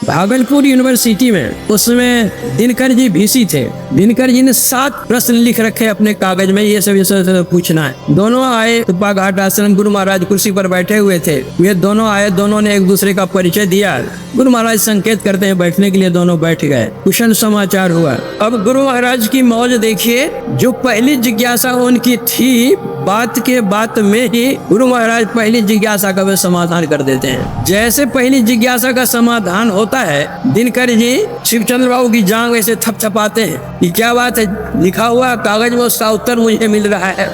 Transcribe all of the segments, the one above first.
Bhagalpur university में उसमें Dinkar ji VC थे। दिनकर जी ने 7 प्रश्न लिख रखे अपने कागज में, ये सब पूछना है। दोनों आए, तुप्पा घाट आश्रम गुरु महाराज कुर्सी पर बैठे हुए थे। वे दोनों आए, दोनों ने एक दूसरे का परिचय दिया। गुरु महाराज संकेत करते हैं बैठने के लिए, दोनों बैठ गए। कुशल समाचार हुआ। अब गुरु महाराज की मौज देखिए, जो पहली जिज्ञासा उनकी थी, बात के बात में ही गुरु महाराज पहली जिज्ञासा का वे समाधान कर देते हैं। जैसे पहली जिज्ञासा का समाधान होता है, दिनकर जी शिवचंद्र बाबू की जांग ऐसे थपथपाते हैं कि क्या बात है, लिखा हुआ कागज में उसका उत्तर मुझे मिल रहा है।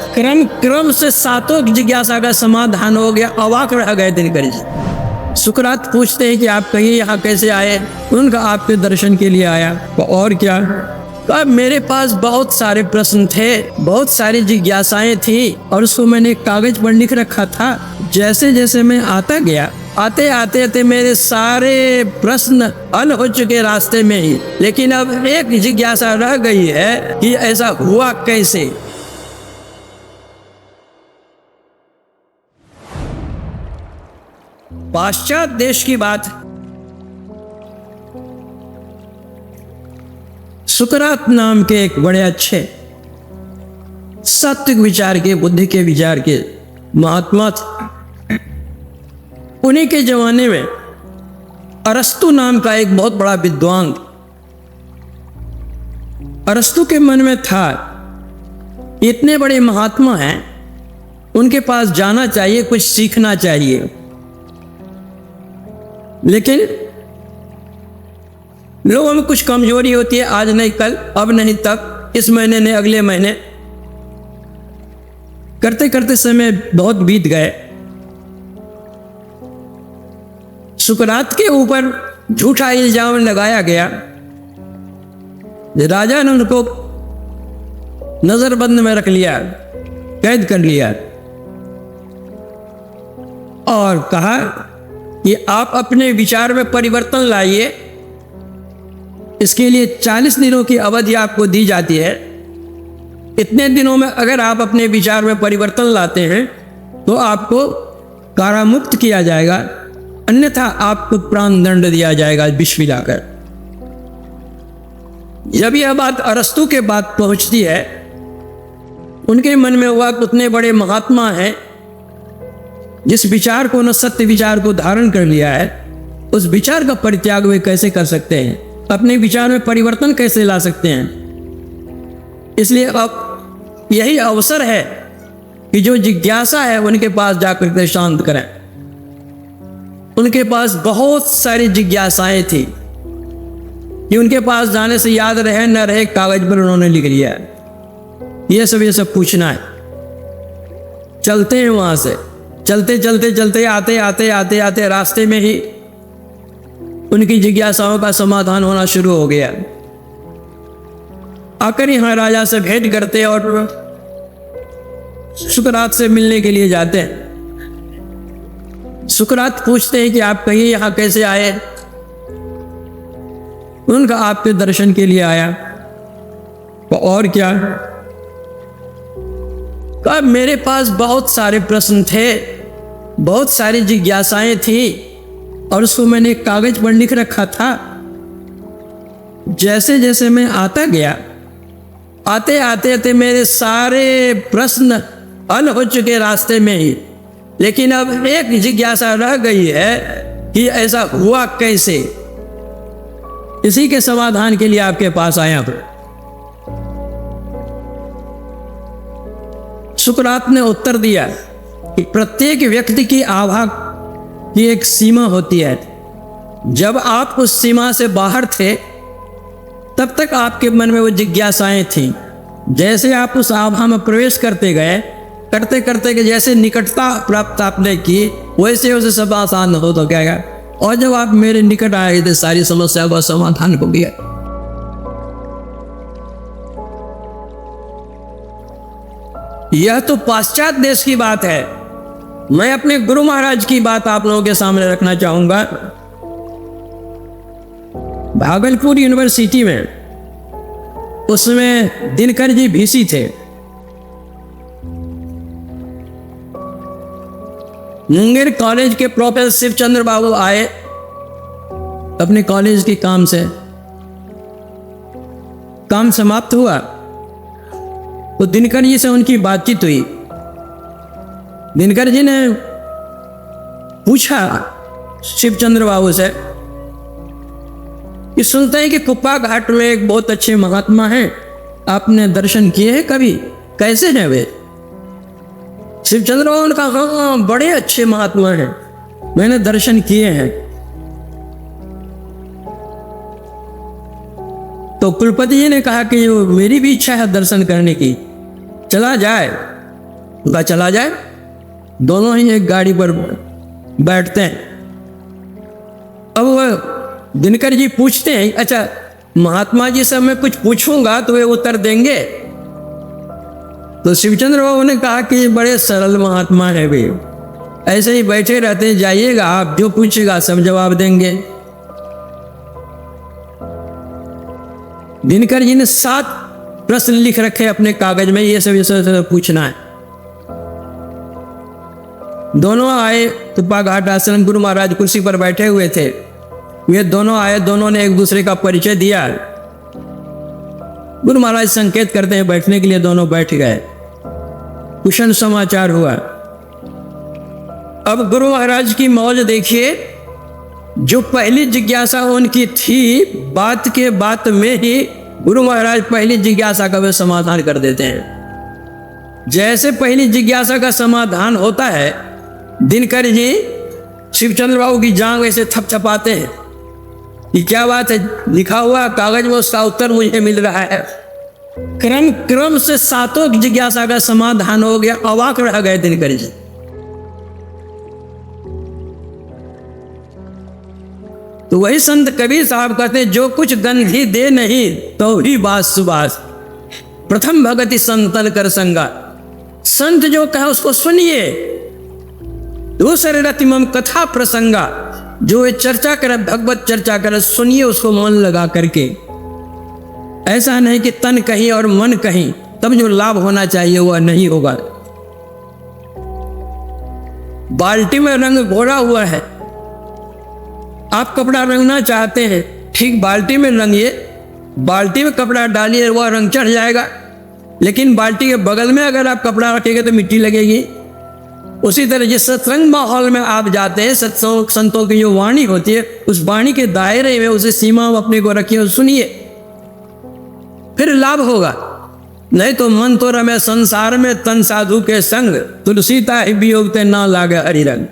क्रम से 7 जिज्ञासा का समाधान हो गया। अवाक रह गए दिनकर जी। सुकरात पूछते हैं कि आप कहिए यहाँ कैसे आए? उनका आपके दर्शन के लिए आया। और क्या? अब मेरे पास बहुत सारे प्रश्न थे, बहुत सारी जिज्ञासाएं थी और उसको मैंने कागज पर लिख रखा था। जैसे जैसे मैं आता गया, आते आते मेरे सारे प्रश्न हल हो चुके रास्ते में ही। लेकिन अब एक जिज्ञासा रह गई है कि ऐसा हुआ कैसे। पाश्चात्य देश की बात। सुकरात नाम के एक बड़े अच्छे सात्विक विचार के, बुद्धि के विचार के महात्मा थे। उन्हीं के जमाने में अरस्तु नाम का एक बहुत बड़ा विद्वान। अरस्तु के मन में था, इतने बड़े महात्मा हैं, उनके पास जाना चाहिए, कुछ सीखना चाहिए। लेकिन लोगों में कुछ कमजोरी होती है, आज नहीं कल, अब नहीं तब, इस महीने नहीं अगले महीने, करते करते समय बहुत बीत गए। सुकरात के ऊपर झूठा इल्जाम लगाया गया। राजा ने उनको नजरबंद में रख लिया, कैद कर लिया और कहा कि आप अपने विचार में परिवर्तन लाइए। इसके लिए 40 दिनों की अवधि आपको दी जाती है। इतने दिनों में अगर आप अपने विचार में परिवर्तन लाते हैं तो आपको कारामुक्त किया जाएगा, अन्यथा आपको प्राण दंड दिया जाएगा विष मिलाकर। जब यह बात अरस्तु के बात पहुंचती है, उनके मन में हुआ कि उतने बड़े महात्मा हैं, जिस विचार को न सत्य विचार को धारण कर लिया है, उस विचार का परित्याग वे कैसे कर सकते हैं, अपने विचार में परिवर्तन कैसे ला सकते हैं। इसलिए अब यही अवसर है कि जो जिज्ञासा है उनके पास जाकर के शांत करें। उनके पास बहुत सारी जिज्ञासाएं थी कि उनके पास जाने से याद रहे न रहे, कागज पर उन्होंने लिख लिया। ये सब पूछना है। चलते हैं वहां से, चलते आते रास्ते में ही उनकी जिज्ञासाओं का समाधान होना शुरू हो गया। आकर यहाँ राजा से भेंट करते और सुकरात से मिलने के लिए जाते हैं। सुकरात पूछते हैं कि आप कहिए यहाँ कैसे आए? उनका आपके दर्शन के लिए आया। और क्या? अब मेरे पास बहुत सारे प्रश्न थे, बहुत सारी जिज्ञासाएं थी और उसको मैंने कागज पर लिख रखा था। जैसे जैसे मैं आता गया, आते आते मेरे सारे प्रश्न हल हो चुके रास्ते में ही। लेकिन अब एक जिज्ञासा रह गई है कि ऐसा हुआ कैसे। इसी के समाधान के लिए आपके पास आया हूं। सुकरात ने उत्तर दिया कि प्रत्येक व्यक्ति की आभा की एक सीमा होती है। जब आप उस सीमा से बाहर थे तब तक आपके मन में वो जिज्ञासाएं थीं। जैसे आप उस आभा में प्रवेश करते गए, करते करते कि जैसे निकटता प्राप्त आपने की, वैसे वैसे सब आसान हो तो क्या। और जब आप मेरे निकट आए थे, सारी समस्या का समाधान हो गया। यह तो पाश्चात्य देश की बात है। मैं अपने गुरु महाराज की बात आप लोगों के सामने रखना चाहूंगा। भागलपुर यूनिवर्सिटी में उसमें दिनकर जी VC थे। मुंगेर कॉलेज के प्रोफेसर शिवचंद्र बाबू आए, अपने कॉलेज के काम से। काम समाप्त हुआ तो दिनकर जी से उनकी बातचीत हुई। दिनकर जी ने पूछा शिवचंद्र बाबू से कि सुनते हैं कि कुप्पा घाट में एक बहुत अच्छे महात्मा हैं, आपने दर्शन किए हैं कभी, कैसे हैं वे? शिवचंद्र बाबू ने कहा हाँ बड़े अच्छे महात्मा हैं, मैंने दर्शन किए हैं। तो कुलपति जी ने कहा कि मेरी भी इच्छा है दर्शन करने की, चला जाए? कहा चला जाए। दोनों ही एक गाड़ी पर बैठते हैं। अब वह दिनकर जी पूछते हैं अच्छा महात्मा जी से मैं कुछ पूछूंगा तो वे उत्तर देंगे? तो शिवचंद्र बाबू ने कहा कि बड़े सरल महात्मा है वे, ऐसे ही बैठे रहते हैं, जाइएगा आप जो पूछेगा सब जवाब देंगे। दिनकर जी ने 7 प्रश्न लिख रखे अपने कागज में, ये सब पूछना है। दोनों आए तुप्पा घाट आश्रम, गुरु महाराज कुर्सी पर बैठे हुए थे। वे दोनों आए, दोनों ने एक दूसरे का परिचय दिया। गुरु महाराज संकेत करते हैं बैठने के लिए, दोनों बैठ गए। कुशल समाचार हुआ। अब गुरु महाराज की मौज देखिए, जो पहली जिज्ञासा उनकी थी, बात के बात में ही गुरु महाराज पहली जिज्ञासा का वे समाधान कर देते हैं। जैसे पहली जिज्ञासा का समाधान होता है, दिनकर जी शिवचंद्र बाबू की जांग वैसे थपथपाते हैं कि क्या बात है, लिखा हुआ कागज में उसका उत्तर मुझे मिल रहा है। क्रम से 7 जिज्ञासा का समाधान हो गया। अवाक रह गए दिनकर जी। तो वही संत कबीर साहब कहते हैं जो कुछ गंधी दे नहीं तो ही बात सुबास, प्रथम भगति संतन कर संगा। संत जो कहे उसको सुनिए। दूसरे रतिमम कथा प्रसंगा, जो ये चर्चा करे, भगवत चर्चा करे, सुनिए उसको मन लगा करके। ऐसा नहीं कि तन कहीं और मन कहीं, तब जो लाभ होना चाहिए वह नहीं होगा। बाल्टी में रंग घोरा हुआ है, आप कपड़ा रंगना चाहते हैं, ठीक बाल्टी में रंगिए, बाल्टी में कपड़ा डालिए, वह रंग चढ़ जाएगा। लेकिन बाल्टी के बगल में अगर आप कपड़ा रखेंगे तो मिट्टी लगेगी। उसी तरह जिस सत्संग माहौल में आप जाते हैं, संतों की जो वाणी होती है, उस वाणी के दायरे में उसे सीमा अपने को रखिए और सुनिए, फिर लाभ होगा। नहीं तो मन तो रमे संसार में, तन साधु के संग, तुलसीता ही वियोग ते ना लागे हरि रंग।